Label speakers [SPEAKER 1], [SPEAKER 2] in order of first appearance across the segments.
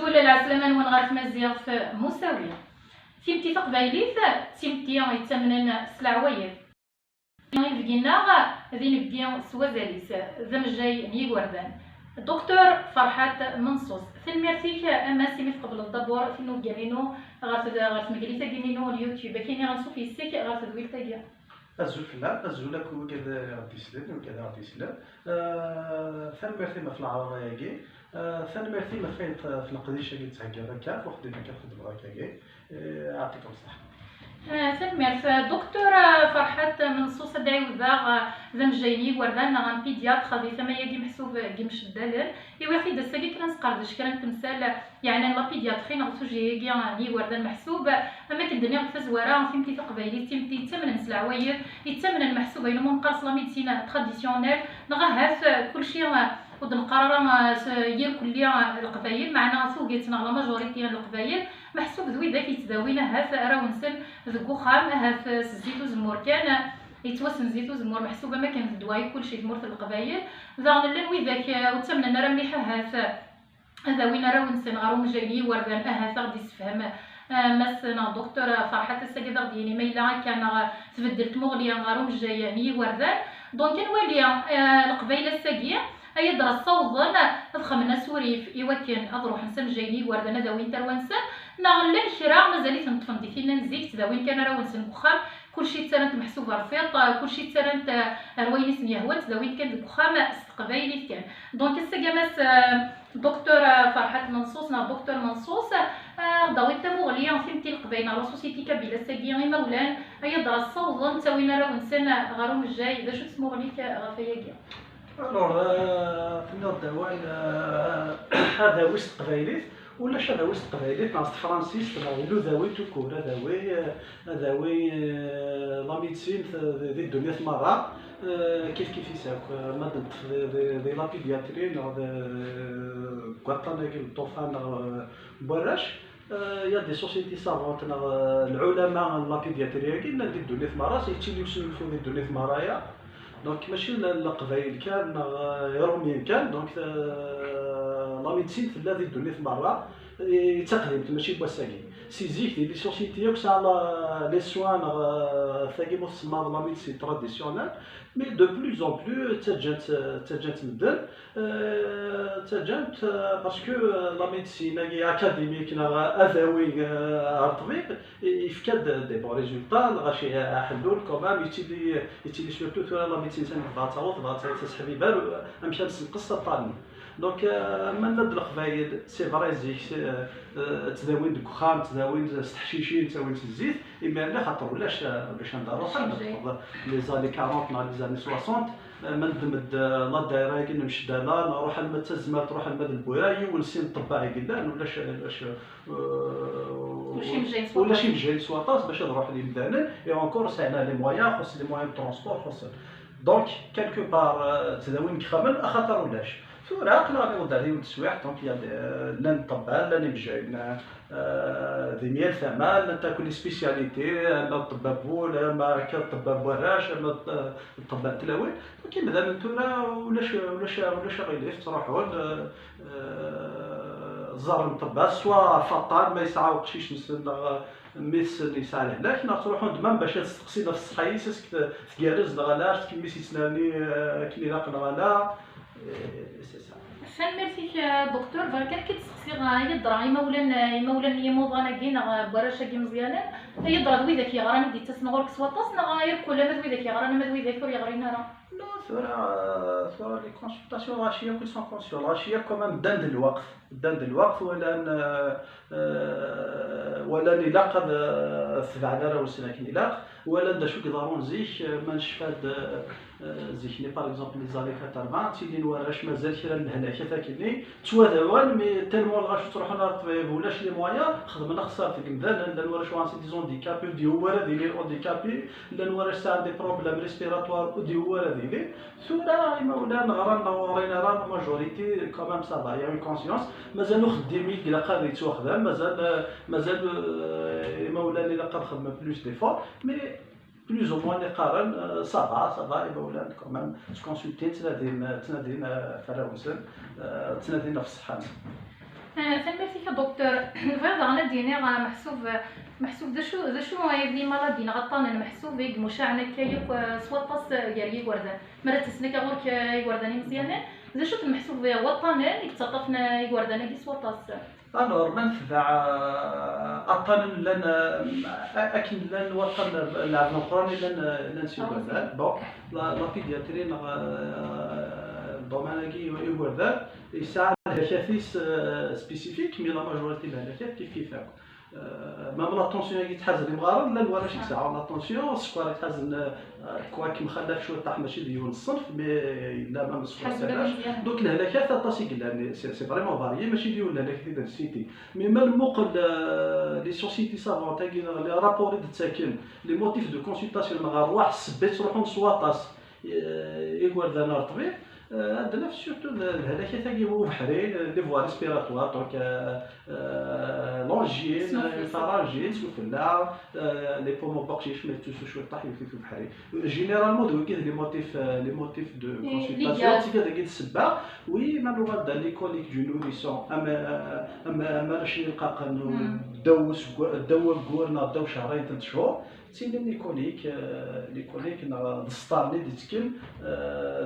[SPEAKER 1] تقول العسلامة نون غير في مزيغ في مساوية تيمتي تقبايليت تيمتي يتمنن سلعوية يبقينا ذي نبقي سوازاليس ذم جاي نيغوردان دكتور فرحات منصوص ثنميرتيك اما سيمي قبل الدبور فينو كامينو غير مجليتا كيمينو اليوتيوب كاين غنشوف في السيك غير تدويل تاكيا
[SPEAKER 2] أزول فلا أزول لك وكذا غادي يسلم وكذا غادي يسلم ثنميرتي ما في العرضة ياكي ثنميرتي ما فين في القديشة اللي تهكا هكا وخدينا كنخدم هكاكي يعطيكم الصحة.
[SPEAKER 1] ثنميرت دكتور فرحات منصوص دايو ذا مجايني وردان غان بيدياتر خذي ثما ياكي محسوب كيمش الدلال ايوا خي دساكي كنا نسقردش كان تمثال يعني لا بيدياتري نغسو جايكي ني وردان محسوب اما كدنيا الفزواره فيمتي تقبايلي تيمتي تمن سلعوير يتمن المحسوب الا منقرص لا ميديسين تراديسيونيل نغا هاف كلشي ودنقرر ير كليا القبايل معنا سوقيتنا لا ماجوريتي القبايل محسوب ذوي ذاك يتداوينا هاف راونسن ذكو خام هاف زيتو زمور كان يتوسن زيتو زمور محسوبه ما كانت دواي كلشي تمر في القبايل ذا لوي ذاك وتمنى راه مليحه هاف هذا وين راونسن غارو مجاني وردان هاف غادي يسفهم مسنا دكتور فرحات السيده ديالي ميلا كان تبدلت مغليه غارو مجاني وردان دونك نولي القبايله الساقيه اي درس صوضن تخمنا سوريف يوكن اضروح نسم جايني وردنا ذوين تروانسن نغلن شرا مازاليت نطفندي فينا نزيك ذوين كان راونسن بخام كلشي تسرنت محسوب رفيط كلشي تسرنت روينس ميهوات ذوين كان بخام استقبايلي كان دونك السقامس دكتور فرحات منصوص دكتور منصوص ضويت مغليا فهمتي القبايل لا سوسيتي كابيلا ساكيا مولان اي درس صوضن تساوينا راونسن غاروم الجاي باش تسمو غليك غفاياكيا.
[SPEAKER 2] الوغ فينا الدواء هذا وسط قبايليت ولا هذا وسط قبايليت ناس فرانسيس ولو ذوي توكور ذوي لا ميديسين ذي الدنيا مرة كيف يساوك ما ذي لا بيدياتري كواطانا الطوفان براش يا دي سوسيتي سافونت العلماء لا بيدياتري كاين ذي الدنيا مرة سيتيليوسيو ذي الدنيا مرايا دونك ماشي القبايل كان روميين كان دونك لا ميديسين في هذه الدنيا في مرة تقدم ماشي بواساكي سي زيك لي سوسيتي يوكس على لي سوان ثاقي مصمم لا ميديسين تراديسيونيل مي دو بلوز اون بلو تجات مدن تجات باسكو لا ميديسين اكاديميك اذوي الطبيب يفكد دي بون ريزولطا غاشي حلول كومام يتيلي سورتو ثورا لا ميديسين بغات تسحبي بال مشى القصه طالنا دونك من ند القبايل سي فري زيك تداوين دكخان تداوين تحشيشين تداوين الزيت اما لا خاطر ولاش باش ندارو لي زاني 40 مع لي زاني 60 من دمد لا دايره كي نمشي دالا نروح المد الزمار تروح المد البوياي ونسي نطبع كدا ولاش ولا شي مجال سواطاس باش نروح للمدانه اي اونكور ساعنا لي مويان خص لي مويان ترونسبور خص دونك كالكو بار تداوين كخمل خاطر ولاش ثورة قلنا وداري وتسويح دونك لا نطبع لا نمجاين ذي ميال ثمال لا تاكل سبيسياليتي لا طباب بول ما كطباب وراش لا طباب تلاوي كاين ماذا من ثورة ولاش غيليف تروحوا الزار نطبع سوا فطان ما يسعى شيش نسل ميس اللي يسعى لهلاك تروحوا دمام باش تستقسينا في الصحيح اسك تجارز لغلاش كي ميس يسناني كي لاق لغلا
[SPEAKER 1] شان ميرسيك دكتور كان كتسقسي يضرا يمولان يموضانا كينا بوراشه كي مزيانه يضرا دوي ذاك يغراني دي تسنغورك سواطاس غير كل ما دوي ذاك يغراني ما دوي ذاك يغرينا راه
[SPEAKER 2] ثورة لي كونسلطاسيون غاشيه كل سون كونسيون غاشيه كومام دان الوقت ولا نلاقى ثبعنا راه وسنا كنلاق ولا دا شو كضرون زيك ما نشفاد زيكني باغ اكزومبل لي زاني 80 تيدي نوراش مازال كرا الهلاكه تاكلني توادوان مي تالمون غاش تروح للطبيب ولاش لي مويان خدمنا خساره في كمدان لا نوراش وان سي ديزون ديكابي دي هو راه ديلي اوديكابي لا نوراش سا دي بروبليم ريسبيراتوار ودي هو راه ديلي ثورة مولانا غرانا ورينا راه ماجوريتي كومام سافا يا اون كونسيونس مازالو خدامين الا قادر يتوخدم مازال مولانا الا قاد خدمه بلوس دي فور مي بلوز او موان نقارن صافا مولانا كومام تكونسلتي تنادين فراونسن تنادين في الصحه.
[SPEAKER 1] ثاني فيك دكتور فهذا غانا ديني غا محسوب ذا شو يبني مرض غطان محسوب يك مشاعنا كيف سوطاس ياري وردان مرات تسنك غورك يورداني مزيانا ذا شو المحسوب وطن يتطفنا يورداني كي سوطاس
[SPEAKER 2] الور من تبع اطن لن اكن لن وطن لعبنا القراني لن نسيو هذا بون لا بيدياتري دوماناكي يوردان يساعد الهشافيس سبيسيفيك مي لا ماجوريتي الهشافات كيف مام لا طونسيون اللي تحازن المغارب لا الورا شي ساعه لا طونسيون السكر تحازن كواكي مخلف شويه طاح ماشي ديال الصنف مي لا ما مسكرش دوك الهلاكات طاسي قلنا سي فريمون فاريي ماشي ديال الهلاكات ديال السيتي مي مال موقل لي سوسيتي سافون تاعي لي رابور تساكن لي موتيف دو كونسلطاسيون مع رواح سبيت روحهم سواطاس يقول ذا نار طبيب عندنا في سورتو الهلاكات تاعي هو بحري لي فوا ريسبيراتوار دونك لونجين فراجين سفلا لي بومون باقشيش ما توسو شويه طاح في بحري جينيرالمون دو كاين لي موتيف دو كونسلطاسيون تي كذا كاين السبه وي ما لغه دا لي كوليك دو نوريسون اما راه شنو نلقى قانون دو كورنا داو شهرين 3 شهور تيدير لي كوليك نستارني ديتكل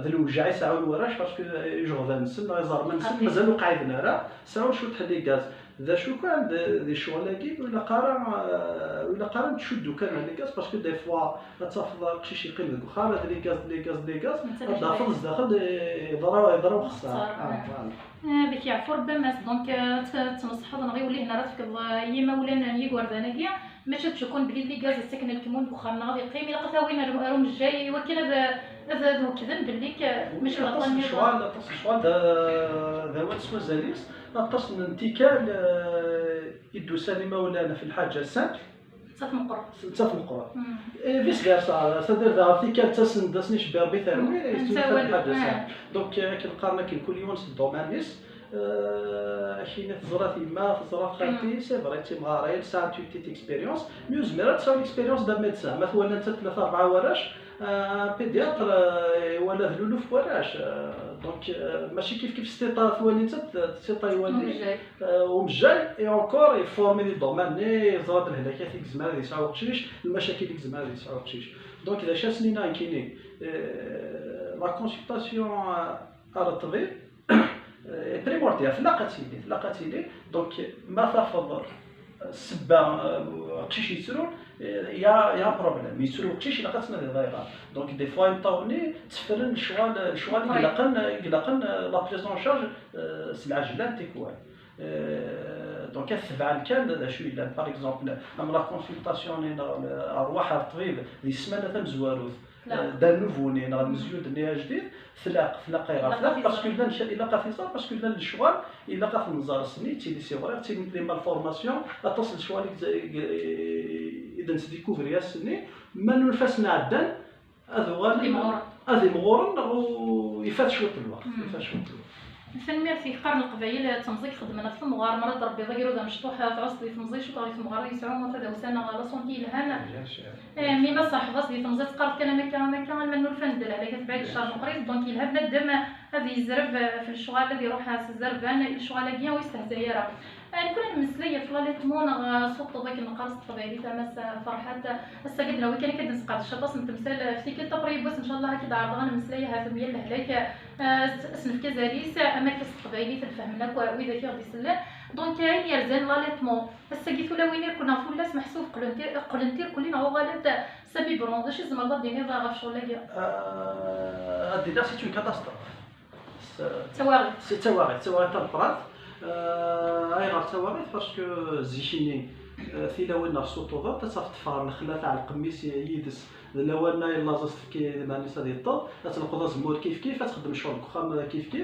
[SPEAKER 2] ذا الوجع يساعو الوراش باسكو يجغ ذا نسن يزار ما نسن مازالو قاعدنا راه ساعو شو تحلي غاز ذا شو كان دي شغلاكي ولا قارن تشدو كان لي غاز باسكو دي فوا تافض قشيش يقيم ذاك واخا هاد لي غاز داخل يضرب خساره
[SPEAKER 1] بك يعفو ربما دونك تنصحوا نغي ولي هنا راه تفكر يما ولا ني غوردانكيا ماشي تكون بلي لي غاز السكن الكمون بخارنا غادي يقيم الا قتا وين راهم الجاي ولكن هذا هو كذا بلي ماشي غلطان
[SPEAKER 2] الشوال ذا وات سوا زاليس اتصل انتكال يدو سليمه ولا في الحاجه سانك صف مقرر فيس غير صدر ذا ارتيكال تسن داسنيش بيربي ثاني يستوي الحاجه سانك دونك كنقارن كل يوم الدومانيس حين تزرات ما تزرات خالتي سي فري تي مغارين ساعه تي اكسبيريونس ميوز ميرا تساوي اكسبيريونس دا ميدسان مثلا انت 3 4 وراش بيدياتر ولا ذلولو في وراش دونك ماشي كيف ستيطا ثواني انت ستيطا يولي ومجاي اي اونكور يفورمي لي دوماني زرات الهلاكات يكزمال اللي يسعو قشيش المشاكل يكزمال اللي يسعو قشيش دونك اذا شا سنينا كاينين لا كونسلطاسيون على الطبيب بريمورتيال في لاقاتيلي دونك ما تفضل السبه قشيش يسرو يا بروبليم يسرو قشيش الا قاتنا ضايقه دونك دي فوا يمطاوني تفرن الشوال يقلقن لا بريزون شارج العجلان تيكوال دونك الثبعان كان شو الا باغ اكزومبل ام لا كونسلطاسيون ارواح الطبيب دي السمانه تم زواروث دا نوفوني نا مزيود نيا جديد فلاق باسكو لا الا قافيصار باسكو لا الشوال الا قاف النزار السني تي سي فري تي لي مال فورماسيون اتصل الشوال اذا تديكوفري السني ما نفسنا عدن هذه مغورن ويفات شويه الوقت
[SPEAKER 1] فنمير في قرن القبائل تمزيك خدمنا في المغار مرض ربي ضيرو ذا مشطوح في عصدي في مزيك شو في المغار يسعون وفدا وسانا على صونتي لهنا مي ما صح غصدي في مزيك قالت كان ما كان المنور فندل على كتبعد الشهر مقريب دونك يلهب الدم هذه الزرف في الشغال الذي يروح الزرفان الشغال كيا ويستهزئ نكون مسليه في لاليتمون صوت ذاك النقاص الطبيعي تماس فرحات استقدنا وكان كنسقط الشطاس نتمثل في كل تقريب بس ان شاء الله كذا عرضنا مسليه هذا ميال لهلاك اسم كزاريس اماكن الطبيعي تفهمنا واذا كي غادي يسلى دونك يرزان لاليتمون السقيت ولا وين كنا فولاس محسوب قلنتير كلنا هو غالب سبي برون واش زعما الله ديني ضاغ في شغل كاع
[SPEAKER 2] هادي دا سي اون كاتاستروف
[SPEAKER 1] تواغي
[SPEAKER 2] طرات غير تواغيت باسكو زيشيني ثيلاونا السطوضه تصفتفار الخلا تاع القميص يدس لوانا لاصص كي مانيس هذه الطل تلقى زمور كيف تخدم الشغل واخا كيف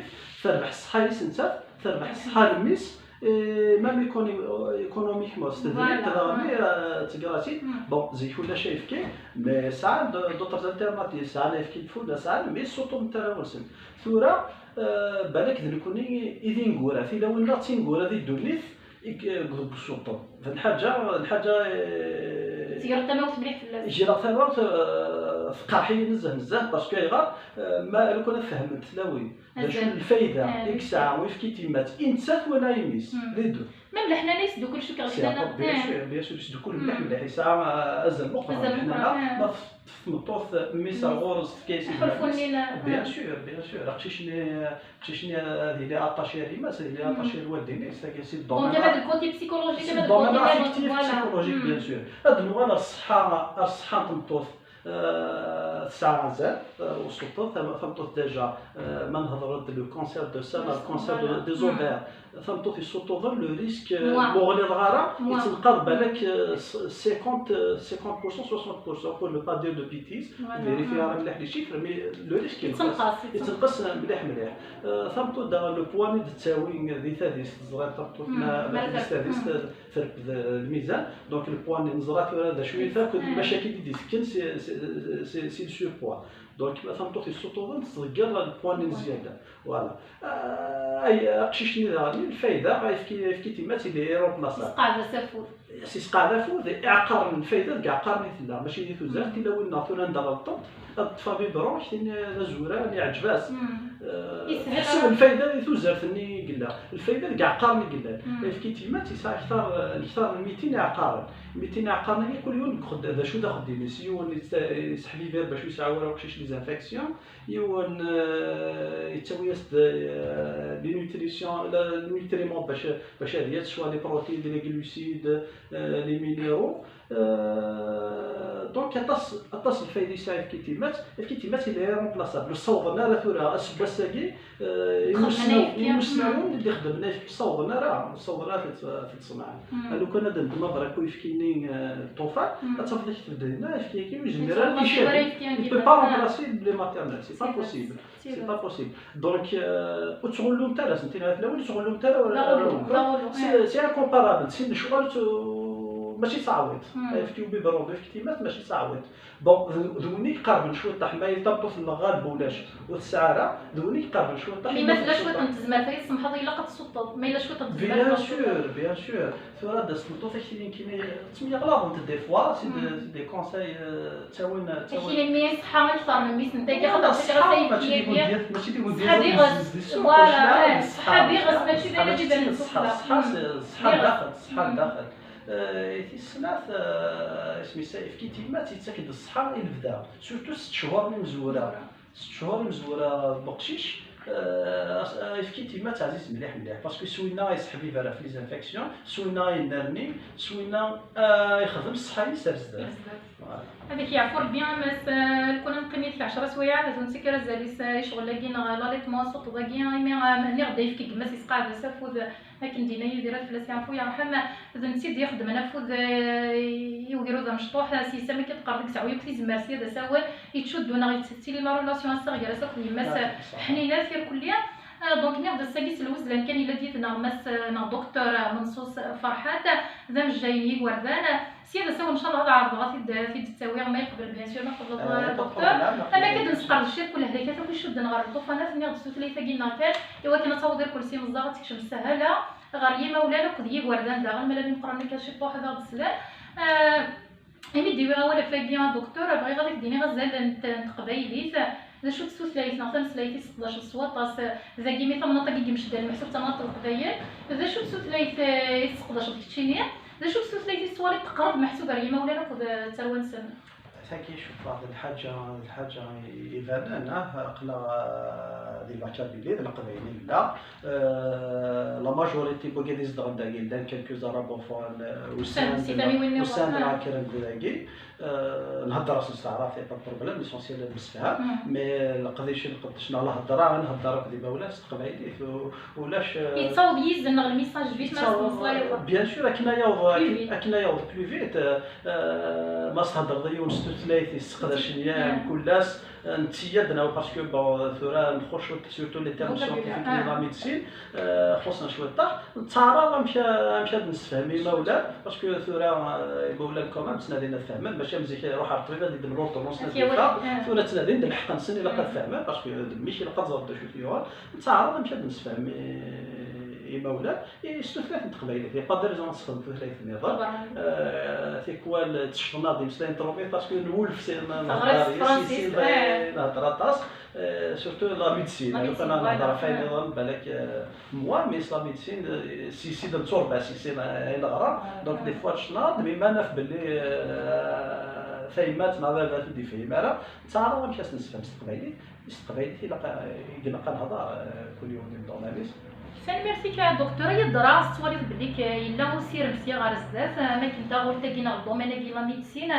[SPEAKER 2] تربح الصحه يسنسات تربح الصحه الميس مام ايكونوميكمون ستادير تغامي تقراتي بون زي كل شيء كي مي ساعات دوطر التيرناتيف ساعات كيف ولا ساعات مي سوطو نتراولسن ثورا بالك ذلكوني اذا نقولها في لونا تنقول هذه الدوليت قلب السلطه الحاجه
[SPEAKER 1] تيرا تموت مليح في
[SPEAKER 2] جيرا تموت فقاحي نزه باسكو غير ما لو كنا فهمت تلاوي شنو الفايده ديك الساعه ويف كي تيمات انسات ولا يميس لي دو
[SPEAKER 1] ميم حنا نيسدو كلشي كيغسلنا
[SPEAKER 2] بيان سور يسدو كل مليح ساعه ازل بكره حنا في مطوف ميسا غورز في كايسين بيان سور قشيشني هذه اللي اتاشي ريماس اللي اتاشي الوالدين سي الدومين
[SPEAKER 1] دونك هذا الكوتي بسيكولوجيك هذا
[SPEAKER 2] الدومين افيكتيف بسيكولوجيك بيان سور هاد النوع الصحه تمطوف الساعه مازال وصلت فهمتوت ديجا ما نهضروا لو كونسير دو سان الكونسير دي زوفير فهمتوت يسوطو لو ريسك مغلظ غاره يتنقض بالك 50 60% pour ne pas dire de bêtises فيريفي مليح لي شيفر مي لو ريسك يتنقص مليح فهمتوت لو بواني د التاوين ذي ثالث زرات فهمتوت ما ثالث فرق الميزان دونك البواني نزرات هذا شويه فاك المشاكل اللي تسكن سي سور بوا دونك فهمتوت يسوطو تصغر البواني زياده فوالا اي قشيشني الفايده في كيتيمات اللي يروح بلاصه
[SPEAKER 1] قاعده سافور
[SPEAKER 2] سي قاعده فوز اعقار من الفايده كاع قارني لا ماشي اللي توزارتي لا وين ناطور ندار الطب الطفابي بروح زوره اللي عجباس حسب الفايده اللي توزارتني قلا الفايده كاع قارني قلا في كيتيمات يسا اكثر من 200 عقار 200 عقار كل يوم ناخذ هذا شو داخل دي ميسيون يسحبي فير باش يسعوا وكشيش لي زانفيكسيون يون يتسويس لي نوتريسيون لا نوتريمون باش هذه سوا لي بروتين لي جلوسيد لي مينيرو دونك اتصل الفايده يساعد في كيتيمات اللي رومبلاسابل الصوغنا راه ثورا اسباساكي يمسناون اللي خدمنا في الصوغنا راه في الصناعه لو كان هذا النظره كيف كاينين الطوفان تفضل تبدا في كي جينيرال كي بو با رومبلاسي بلي ماتيرنال سي با بوسيبل دونك وتشغلوا نتا انت الاول تشغلوا نتا ولا سي انكومبارابل سي الشغل ماشي صعويط في بيبرون في كتيمات ماشي صعويط بون دوني قارن شويه طاح ما يطبطوا في الغالب ولاش والسعاره دوني قارن شويه طاح
[SPEAKER 1] مي مثلا شويه تنتزمر فايس سمحوا لي لقط السلطه ما الا شويه تنتزمر
[SPEAKER 2] بيان سور ثورا دا السلطه فاش كاين تسميه غلاط دي فوا سي دي كونساي تاوين
[SPEAKER 1] كاين مي صحه اكثر من ميس انت كيخدم في
[SPEAKER 2] راسي ماشي دي
[SPEAKER 1] فوالا صحه بيغس ماشي دايره جبال
[SPEAKER 2] صحه داخل في السنة اسمي سايف كيتيمات يتاكد الصحة البدا سورتو 6 شهور مزورة 6 شهور مزورة بقشيش في كيتيمات عزيز مليح باسكو سوينا يسحب لي في لي زانفيكسيون سوينا ينرني سوينا يخدم الصحة يسرز
[SPEAKER 1] هذاك يعفر بيان مس كنا نقيمي في 10 سوايع لازم نسكر زاليس شغل لاكين لاليتمون صوت ضاكين مي ماني غدا يفكي كما سيسقع سافوذ لكن دينا يدير فلاس يعرفوا يا رحمه اذا نسيت يخدم نفوذ يديروا ذا مشطوح سي سامي كتقرا ديك الساعه ويبتي زمارسي هذا ساوى يتشدونا غيتسيتي لي لا ريلاسيون صغيره ساكو يماس حنينه في كليه دونك ناخذ الساكيس الوز لان كان الا ديتنا مس نا دكتور منصوص فرحات ذا مش جايين وردان سي هذا سوا ان شاء الله هذا عرض غادي في التساوير ما يقبل بيان سور ناخذ الدكتور انا كنسقر الشيء كل هذيك كنشد نغير الطوفانات ناخذ ثلاثه كينا كان ايوا كنتصاور دير كلشي مزاغ تكشف سهله غير مولانا قضيه وردان دا غير ملي نقرا لك شي طوح هذا السلام امي ديوها ولا فاكيا دكتور بغي غادي ديني غزال قبايليت ذا شو تسوسلايت نعطي سلايتي 16 صوات ذا كيمي ثمن طاقي مشدال المحسوب تماط القبايل ذا شو تسوسلايت 16 كيتشيني ذا شو تسوسلايت الصوالي تقرب محسوبه راه مولانا خذ تروان سنه
[SPEAKER 2] ثاني شوف واحد الحاجه يفادنا قلا دي باكابيلي القبايلي لا لا ماجوريتي بوغي ديز دغداكي دان كالكو زارابوفون وسان راكرن داكي نهضر راس السعرات في با بروبليم ليسونسيال بزاف مي القضيه اللي قدشنا على هضره نهضر ديما ولاش قبايلي ولاش
[SPEAKER 1] يتصاوب يزن الميساج فيت ما توصل
[SPEAKER 2] بيان سور كنا يوض بلو فيت ما تهضر ديون ثلاثي سقداش ايام كلاس نتيادنا باسكو بون ثورا نخرجوا سورتو لي تيرم سيانتيفيك لي لا ميديسين خصنا شويه طاح التعارض مشى نسفهمي مولا باسكو ثورا مولا كومان تنادينا فهمان ماشي مزيان يروح على الطريقه اللي بالروط ونص ثورا تنادين الحق نسني لقد فهمان باسكو ماشي لقد زرد شوف فيها التعارض مشى نسفهمي مولا يستثلاث تقبايلي با دي ريزون نستخدم ثلاث النظام تيكوال تشطنا دي مسلين ترومي باسكو نولف سي نهضر طاس سورتو لا ميديسين لو كان نهضر في نظام بالك موا مي لا ميديسين سي دو توربا سي نغرا دونك دي فوا تشطنا مي ما ناف باللي فايمات مع بابات ودي فايمه تعرف واش نسفهم استقبايلي إلا نهضر كل يوم ندور
[SPEAKER 1] سان ميرسي دكتور هي الدراسة تولي بليك إلا وسير مسيا غير بزاف ما كنت غول تاكينا الدومين كي لا ميديسين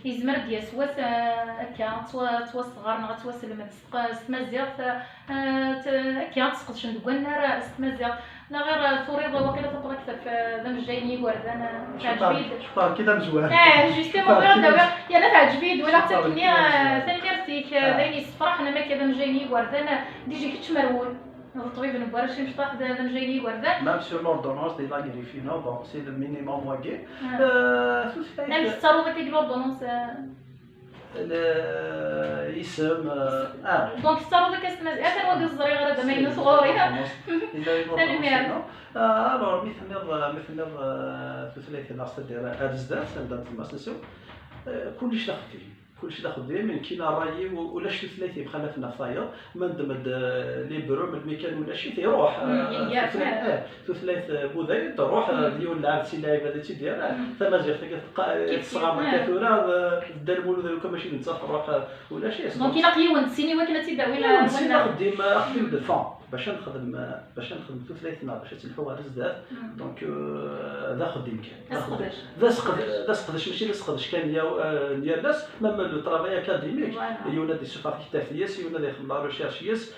[SPEAKER 1] يزمر ديال سواس هكا توا صغار توا سلمت ستمازيغ هكا تسقطش ندوى النار ستمازيغ لا غير فريض واقيلا تطلع كثر ذم جايني وردان تعجبيد
[SPEAKER 2] شكرا كذا مزوان
[SPEAKER 1] جوستومون غير دابا يا لا تعجبيد ولا حتى كني ثاني ميرسيك دايني الصفراح انا ما كذا جايني وردان ديجي كتمرول الطبيب نبغى شي مشطح دابا جايني وردان
[SPEAKER 2] ميم سور لوردونونس دي لا غريفينو بون سي لو مينيموم واكي
[SPEAKER 1] نعم التصرف كيدير لوردونونس
[SPEAKER 2] الاسم
[SPEAKER 1] دونك التصرف كاستماز اثر ودي الصغير غير ما ينوس غوري ثاني مير
[SPEAKER 2] الوغ مثل ثلاثه ناس ديال ازداد سندات المسنسو كلشي داخل فيه كلشي داخل فيه من كاين رايي ولا شي ثلاثه بخلا في النفايا ما ندمد لي برو من الميكان ولا شي تيروح ثلاث بوذي تروح اليوم لعب سي لاعب هذا تيدير ثما جا الصغار كثوره دار مولود كما ماشي نتا تروح ولا شي
[SPEAKER 1] دونك الا قيون سيني وكنا تيداوي
[SPEAKER 2] لا خديم دو فون باش نخدم ثلاثه باش تلحوا بزاف دونك ذا خديم كان ذا سقدش ماشي سقدش كان ديال الناس ميم لو طرافاي اكاديميك يونا دي سوفارتي تافياس يونا دي لا ريشيرشيس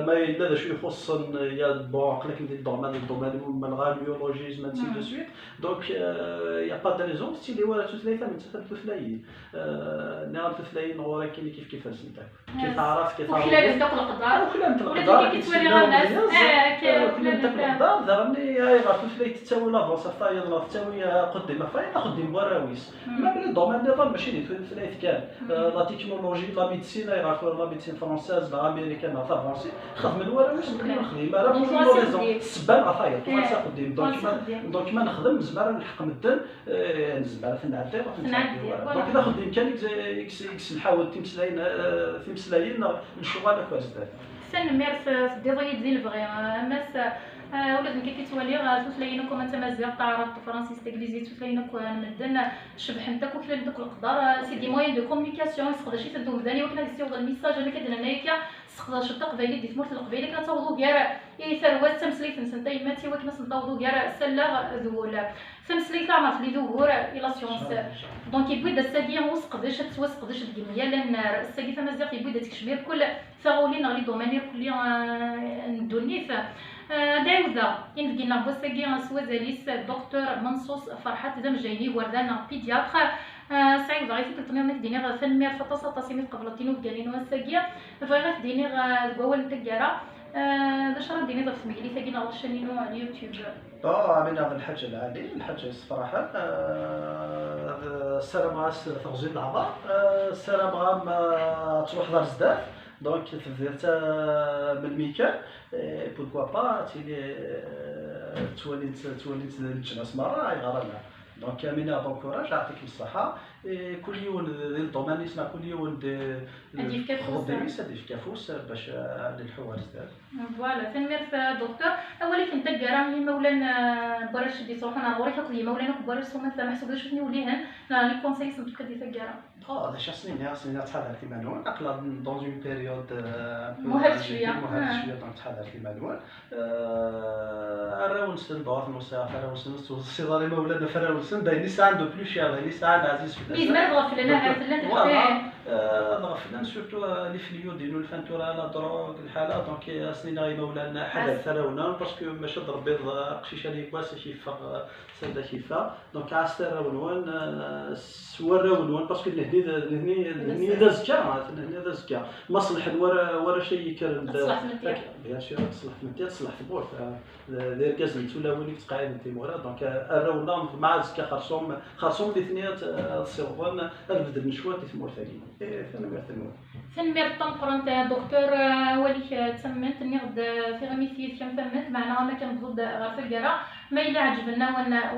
[SPEAKER 2] ما يلا شو يخص يا بون قلك ندير الدومين من الغاليولوجيزم مانسي دو سويت دونك يا با دو ريزون ستي لي ورا ثلاثه من ثلاثين نعم ثلاثين ورا كاين كيف رسمتك كيف عرفت كيف
[SPEAKER 1] وخلال داك القدر
[SPEAKER 2] وخلال القدر
[SPEAKER 1] كيتولي غير الناس
[SPEAKER 2] وخلال داك القدر ضرني غير ثلاثه تساوي لافونس فاي يلا تساوي قدام فاي قدام وراويس ما بلي الدومين نظام ماشي ثلاث كان لا تكنولوجي لا ميديسين يعرفوا لا ميديسين فرونسيز لا امريكان فرونسي خدم الوراويس نخدم راه بلو ريزون السبان عطايا طوال قدام دونك ما نخدم زعما نحق مدن زعما في نعدي دونك اذا خدم كان اكس نحاول تمسلاين الشغل كويس
[SPEAKER 1] سن ميرس ديزايد ديال الفغي ماس ولازم كيتولي توسلاينكم انت مازال تعرف فرنسي انجليزي توسلاينك مدن شبح انت كل داك القدر سي دي موين دو كومونيكاسيون يسقدر شي تدوم ثاني وكنا يستيوض الميساج انا كدنا هنايا سقدر شطق دايلي دي تمرت القبيله كنتوضو كاع ثروات تمسليت نسنتي ماتي وكنا نتوضو كاع سلا ذول تمسليت عرف لي ذور الى سيونس دونك يبغي دا الساقيه وسقدش توسقدش الدنيا لان الساقيه مازال يبغي دا تكشمير كل ثغولي نغلي دومانير كل ندونيف داوزا ينفقينا بوساقي سوازاليس دكتور منصوص فرحات زمجيني وردانا بيدياتر سعيد غايتي كتنير ديني غا فنمير فطاسه سيميت قبل تينو كالينو الساقيه فغا ديني غا الكوال تاكارا باش راه ديني ضف ميلي ثاقينا على الشانينو على اليوتيوب
[SPEAKER 2] من هذا الحاجه العادي الحاجه الصراحه السلام على تغزيل العضاء السلام على تروح دار زداد دونك تفدرت بالميكان بوركوا با توليت نتجنس مره يغرنا دونك امينه بون كوراج يعطيك الصحه كل يوم الدومين يسمع كل يوم
[SPEAKER 1] هادي في كافوس
[SPEAKER 2] هادي في كافوس باش نلحوا زداد
[SPEAKER 1] فوالا فين دكتور اولي فين تكرا مولانا برش دي صروحنا نوريك كل مولانا كبار سوما محسوب شوفني وليهن لي كونساي سمتك دي تكرا
[SPEAKER 2] هذا شي سنين تحضر في مانوال اقلا دون اون بيريود
[SPEAKER 1] مهد شويه
[SPEAKER 2] دونك تحضر في مانوال الراونسن دور نوسا الراونسن الصيدلي مولانا في الراونسن دايني ساعه دو بلو شير دايني ساعه عزيز في
[SPEAKER 1] ميزمر غفل لنا عارف لنا
[SPEAKER 2] غفلنا سورتو لي فليو ديالو الفانتورا لا دروغ الحاله دونك سنينا مولانا حدث راونا باسكو ماشي ضرب بيض قشيشه لي كواس شي فا سنده شي فا دونك عاستر راونوان سوا راونوان باسكو هني هذا زكا مصلح ورا شي يكرم بيان سور تصلح في تصلح في بورت داير كاس نتولا وليت قاعد انت مورا دونك الراونا مع زكا خرصوم الاثنين الصيغون البدل نشوات في مورثاني
[SPEAKER 1] ثنمير الطنقرنت دكتور وليك تسمنت اني غد في غميسيت كم فهمت معنا ما كنبغض غير في القرا ما الا عجبنا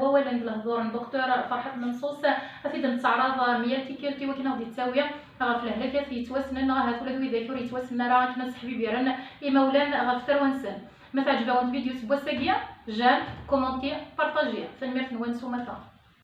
[SPEAKER 1] ولا الهضور دكتور فرحات منصوص افيد نتعرض ميال تيكيرتي وكنا غادي تساوي غا في الهلاكه في يتوسنن غا ثلاث ويذاكر يتوسنن راه كنا صحبي رن ايمولان غا في ثروانسن ما تعجبون فيديو سبوساكيا جان كومونتي بارطاجي ثنمير نوانسو مثلا